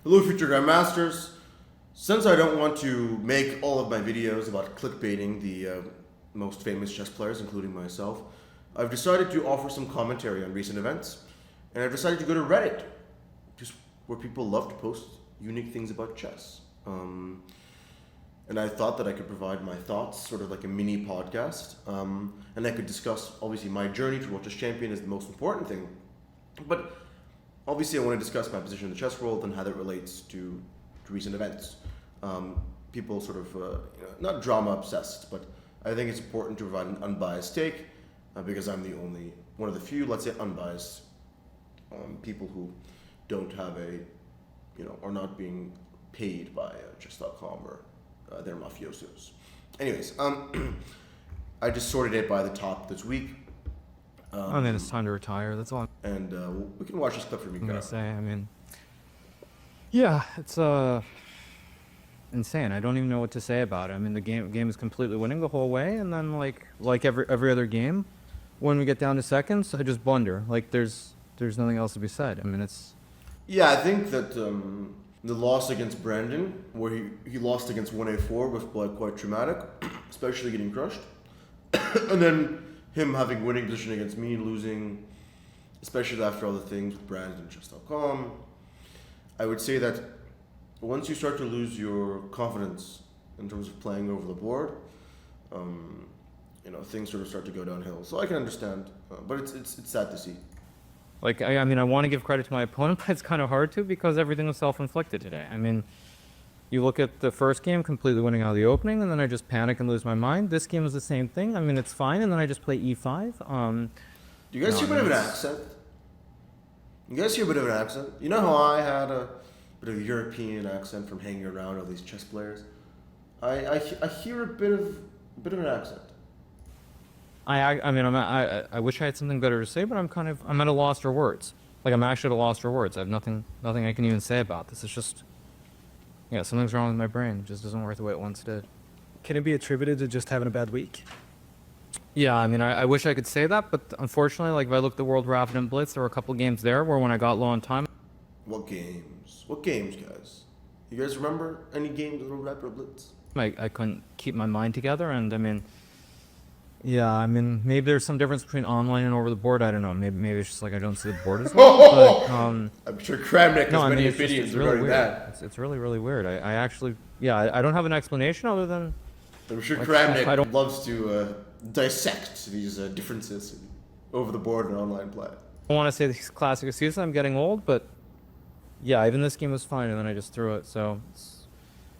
Hello, future Grandmasters. Since I don't want to make all of my videos about clickbaiting the most famous chess players, including myself, I've decided to offer some commentary on recent events, and I've decided to go to Reddit, just where people love to post unique things about chess. And I thought that I could provide my thoughts, sort of like a mini podcast, and I could discuss, obviously, my journey to World Chess Champion is the most important thing, but obviously I want to discuss my position in the chess world and how that relates to recent events. People sort of, not drama obsessed, but I think it's important to provide an unbiased take because I'm the only, one of the few, let's say, unbiased people who don't have are not being paid by chess.com or their mafiosos. Anyways, I just sorted it by the top this week. I mean, it's time to retire. That's all And we can watch this clip from I'm Hikaru. gonna say. I mean, yeah, it's insane. I don't even know what to say about it. I mean, the game is completely winning the whole way, and then like every other game, when we get down to seconds, I just blunder. Like there's nothing else to be said. I mean, it's Yeah, I think that the loss against Brandon, where he lost against 1A4, was quite traumatic, especially getting crushed. And then him having winning position against me, losing, especially after all the things with Brandon and chess.com. I would say that once you start to lose your confidence in terms of playing over the board, things sort of start to go downhill. So I can understand, but it's sad to see. like I mean, I want to give credit to my opponent, but it's kind of hard to because everything was self-inflicted today. I mean, you look at the first game, completely winning out of the opening, and then I just panic and lose my mind. This game was the same thing. I mean, it's fine, and then I just play e5. Do you guys hear a bit of an accent? You guys hear a bit of an accent? You know how I had a bit of a European accent from hanging around all these chess players? I hear a bit of an accent. I wish I had something better to say, but I'm at a loss for words. Like I'm actually at a loss for words. I have nothing I can even say about this. It's just, yeah, something's wrong with my brain. It just doesn't work the way it once did. Can it be attributed to just having a bad week? Yeah, I mean, I wish I could say that, but unfortunately, like if I look at the World Rapid and Blitz, there were a couple games there where when I got low on time. What games? What games, guys? You guys remember any games of the Rapid or Blitz? I couldn't keep my mind together, and I mean, yeah, I mean, maybe there's some difference between online and over the board. I don't know. Maybe it's just like I don't see the board as well. But, I'm sure Kramnik has many opinions regarding that. It's really, really weird. I actually, yeah, I don't have an explanation other than. I'm sure like, Kramnik loves to dissect these differences over the board and online play. I don't want to say these classic excuses. I'm getting old, but yeah, even this game was fine, and then I just threw it. So,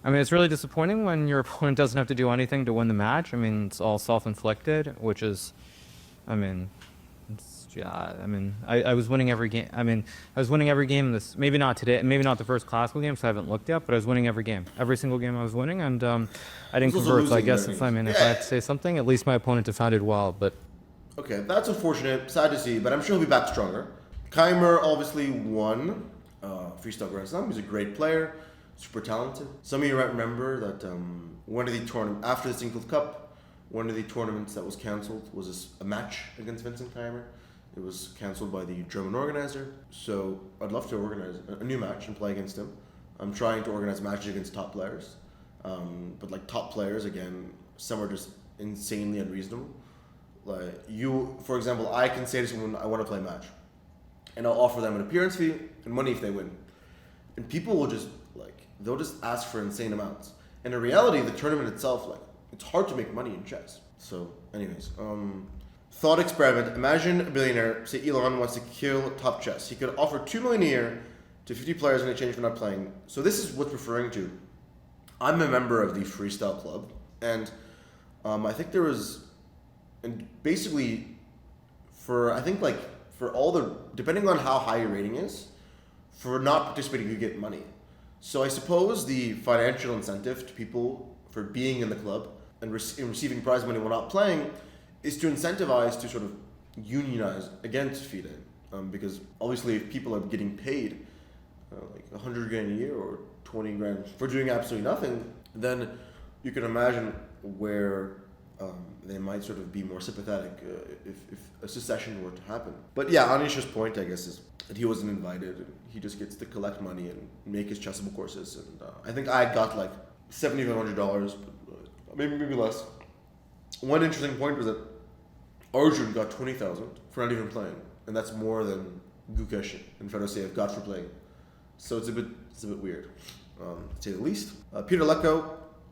it's really disappointing when your opponent doesn't have to do anything to win the match. I mean, it's all self-inflicted, which is, I was winning every game. I was winning every game. This maybe not today, maybe not the first classical game, so I haven't looked yet. But I was winning every game. Every single game I was winning, and I didn't convert. So I guess if I had to say something, at least my opponent defended well. But okay, that's unfortunate. Sad to see, but I'm sure he'll be back stronger. Keimer obviously won Freestyle Grand Slam. He's a great player, super talented. Some of you might remember that one of the tournaments after the Singles Cup, one of the tournaments that was cancelled was a match against Vincent Keimer. It was cancelled by the German organizer. So I'd love to organize a new match and play against him. I'm trying to organize matches against top players, but like top players again, some are just insanely unreasonable. Like you, for example, I can say to someone, I want to play a match, and I'll offer them an appearance fee and money if they win. And people will just they'll just ask for insane amounts. And in reality, the tournament itself, it's hard to make money in chess. So, anyways, thought experiment. Imagine a billionaire, say Elon, wants to kill top chess. He could offer $2 million a year to 50 players in exchange for not playing. So this is what's referring to. I'm a member of the Freestyle Club, and I think there was, and basically, for all the, depending on how high your rating is, for not participating, you get money. So I suppose the financial incentive to people for being in the club and receiving prize money while not playing is to incentivize to sort of unionize against FIDE. Because obviously if people are getting paid like $100 grand a year or 20 grand for doing absolutely nothing, then you can imagine where they might sort of be more sympathetic if a secession were to happen. But yeah, Anish's point, I guess, is that he wasn't invited and he just gets to collect money and make his chessable courses. And I think I got like $7,500, maybe less. One interesting point was that Arjun got 20,000 for not even playing, and that's more than Gukesh and Fedoseev got for playing. So it's a bit weird, to say the least. Peter Lecko,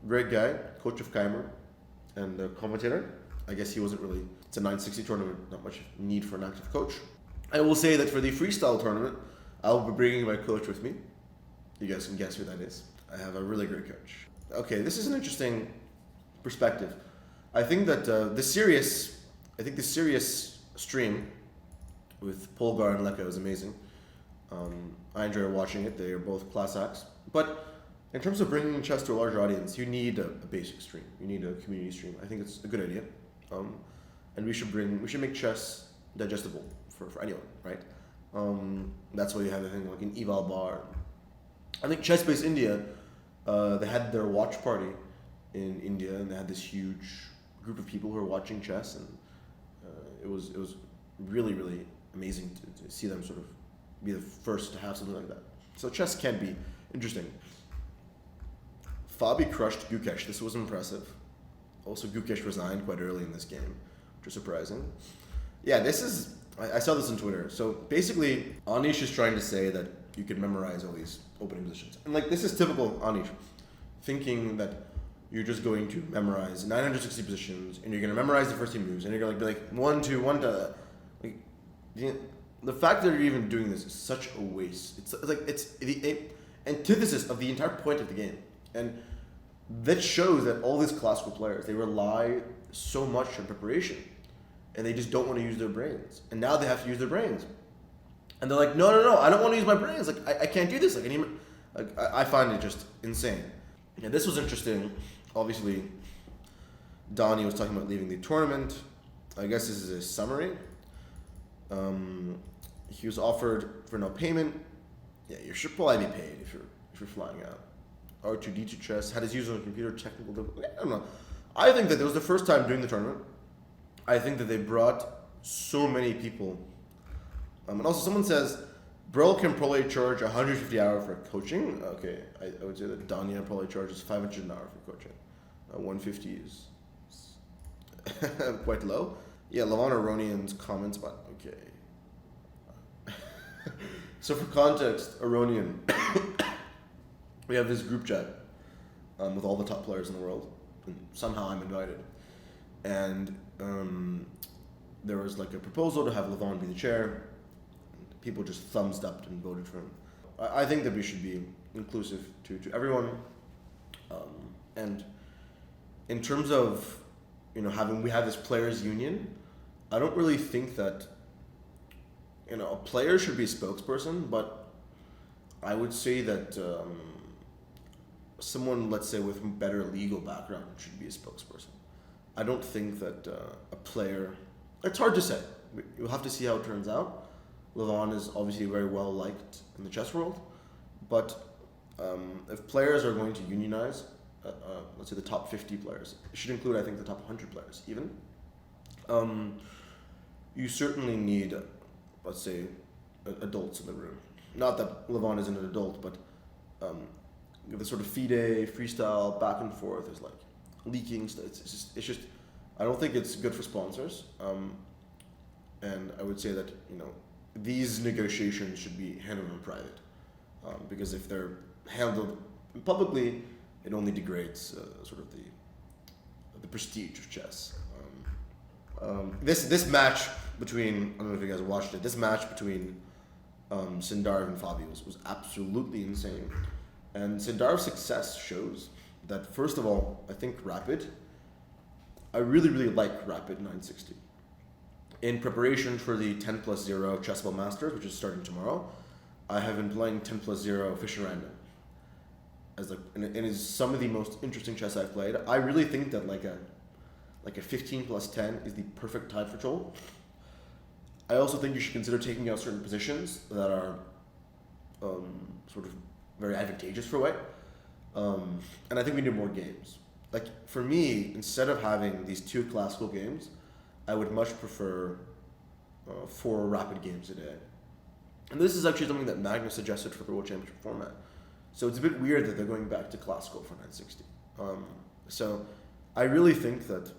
great guy, coach of Keimer, and commentator. I guess he wasn't really. It's a 960 tournament, not much need for an active coach. I will say that for the freestyle tournament, I'll be bringing my coach with me. You guys can guess who that is. I have a really great coach. Okay, this is an interesting perspective. I think that the serious stream with Polgar and Lecko is amazing. I enjoy watching it. They are both class acts. But in terms of bringing chess to a larger audience, you need a basic stream. You need a community stream. I think it's a good idea. And we should make chess digestible for anyone, right? That's why you have a thing like an eval bar. I think Chess Base India, they had their watch party in India, and they had this huge group of people who were watching chess, and it was really, really amazing to see them sort of be the first to have something like that. So chess can be interesting. Fabi crushed Gukesh. This was impressive. Also, Gukesh resigned quite early in this game, which is surprising. Yeah, I saw this on Twitter. So basically, Anish is trying to say that you can memorize all these opening positions. And like, this is typical Anish, thinking that you're just going to memorize 960 positions, and you're going to memorize the first few moves, and you're going to be like, 1, 2, 1, 2. Like, the fact that you're even doing this is such a waste. It's like, it's the antithesis of the entire point of the game. And that shows that all these classical players, they rely so much on preparation, and they just don't want to use their brains. And now they have to use their brains. And they're like, no, I don't want to use my brains. Like, I can't do this. I find it just insane. Yeah, this was interesting. Obviously, Danya was talking about leaving the tournament. I guess this is a summary. He was offered for no payment. Yeah, you should probably be paid if you're flying out. R2D2 chess, had his user on computer, technical difficulty. I don't know. I think that it was the first time doing the tournament. I think that they brought so many people. And also someone says, Brill can probably charge 150 hours for coaching. Okay, I would say that Danya probably charges 500 an hour for coaching. 150 is quite low. Yeah, Levon Aronian's comments, but okay. So for context, Aronian, we have this group chat with all the top players in the world, and somehow I'm invited. And there was like a proposal to have Levon be the chair. People just thumbs up and voted for him. I think that we should be inclusive to everyone. And in terms of, we have this players union, I don't really think that, a player should be a spokesperson, but I would say that someone, let's say, with better legal background should be a spokesperson. I don't think that a player, it's hard to say. You'll have to see how it turns out. Levon is obviously very well liked in the chess world, but if players are going to unionize, let's say the top 50 players, it should include, I think, the top 100 players even. You certainly need, let's say, adults in the room. Not that Levon isn't an adult, but the sort of FIDE, freestyle, back and forth is like leaking. It's just, I don't think it's good for sponsors. And I would say that, these negotiations should be handled in private, because if they're handled publicly, it only degrades sort of the prestige of chess. This match between, I don't know if you guys watched it, this match between Sindarov and Fabi was absolutely insane. And Sindarov's success shows that, first of all, I think Rapid, I really, really like Rapid 960. In preparation for the 10+0 Chessable Masters, which is starting tomorrow, I have been playing 10+0 Fish and Random. And it is some of the most interesting chess I've played. I really think that like a 15+10 is the perfect type for Chol. I also think you should consider taking out certain positions that are sort of very advantageous for White. And I think we need more games. like for me, instead of having these 2 classical games, I would much prefer 4 rapid games a day. And this is actually something that Magnus suggested for the World Championship format. So it's a bit weird that they're going back to classical for 960. So I really think that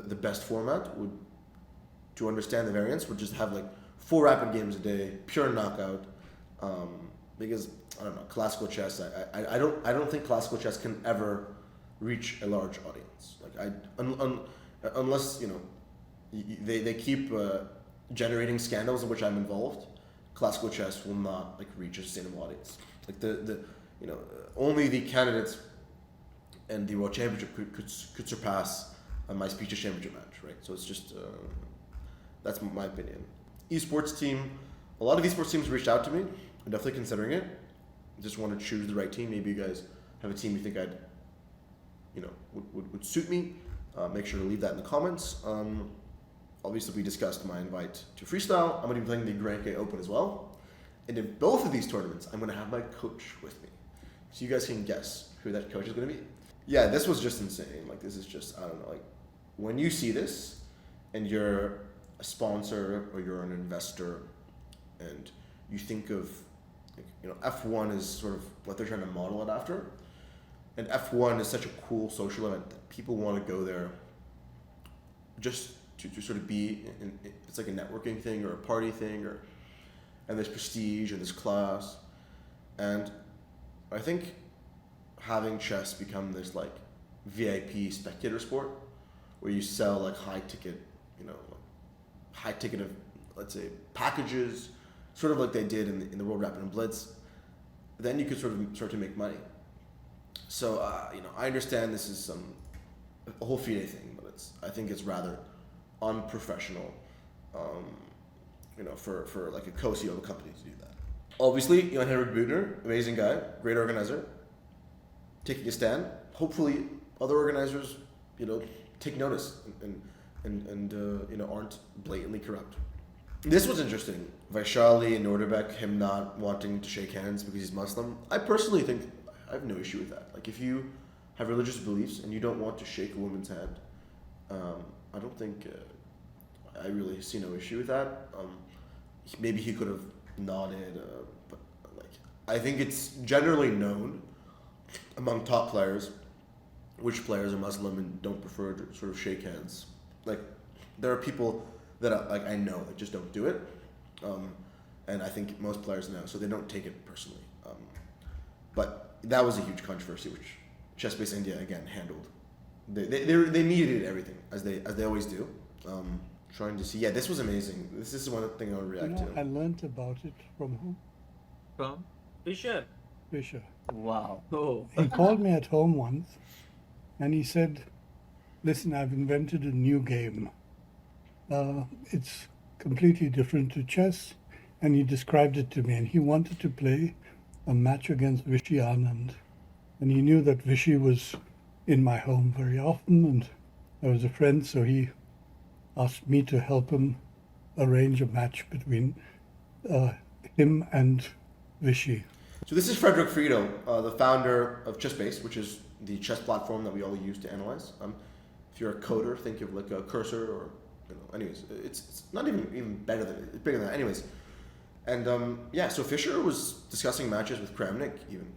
the best format would, to understand the variance, would just have like 4 rapid games a day, pure knockout. Because I don't know, classical chess. I don't think classical chess can ever reach a large audience. Like unless they keep generating scandals in which I'm involved. Classical chess will not like reach a sustainable audience. Like the only the candidates and the World Championship could surpass my Speeches Championship match, right? So it's just that's my opinion. Esports team, a lot of esports teams reached out to me. I'm definitely considering it. Just want to choose the right team. Maybe you guys have a team you think I'd, would suit me. Make sure to leave that in the comments. Obviously, we discussed my invite to Freestyle. I'm going to be playing the Grand K Open as well. And in both of these tournaments, I'm going to have my coach with me. So you guys can guess who that coach is going to be. Yeah, this was just insane. Like, this is just, I don't know. Like, when you see this and you're a sponsor or you're an investor and you think of, F1 is sort of what they're trying to model it after. And F1 is such a cool social event that people want to go there just to sort of be it's like a networking thing or a party thing, and there's prestige and there's class. And I think having chess become this like VIP spectator sport where you sell like high ticket of, let's say, packages, sort of like they did in the World Rapid and Blitz, then you could start to make money. So I understand this is a whole FIDE thing, but I think it's rather unprofessional, for like a co-CEO of a company to do that. Obviously, Henrik Budner, amazing guy, great organizer, taking a stand. Hopefully, other organizers, take notice and aren't blatantly corrupt. This was interesting. Vaishali and Norderbeck, him not wanting to shake hands because he's Muslim. I personally think I have no issue with that. Like, if you have religious beliefs and you don't want to shake a woman's hand, I don't think I really see no issue with that. Maybe he could have nodded, but like I think it's generally known among top players which players are Muslim and don't prefer to sort of shake hands. Like, there are people that I know that just don't do it, and I think most players know, so they don't take it personally. But that was a huge controversy, which Chess-Based India again handled. They mediated everything as they always do. Trying to see, this was amazing. This is one thing I want to react to. I learned about it from who? From Fisher. Fisher. Wow. Oh. He called me at home once, and he said, "Listen, I've invented a new game. It's completely different to chess," and he described it to me. And he wanted to play a match against Vishy Anand, and he knew that Vishy was in my home very often, and I was a friend, so he asked me to help him arrange a match between him and Vishy. So this is Frederick Friedel, the founder of ChessBase, which is the chess platform that we all use to analyze. If you're a coder, think of like a cursor, or anyways, it's not even better than it's bigger than that. Anyways, and so Fischer was discussing matches with Kramnik, even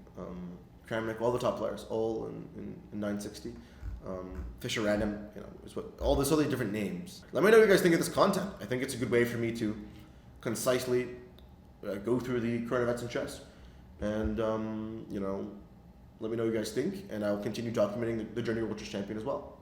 Kramnik, all the top players, all in 960. Fischer Random, is what all this other different names. Let me know what you guys think of this content. I think it's a good way for me to concisely go through the current events in chess, and let me know what you guys think, and I'll continue documenting the journey of World Chess Champion as well.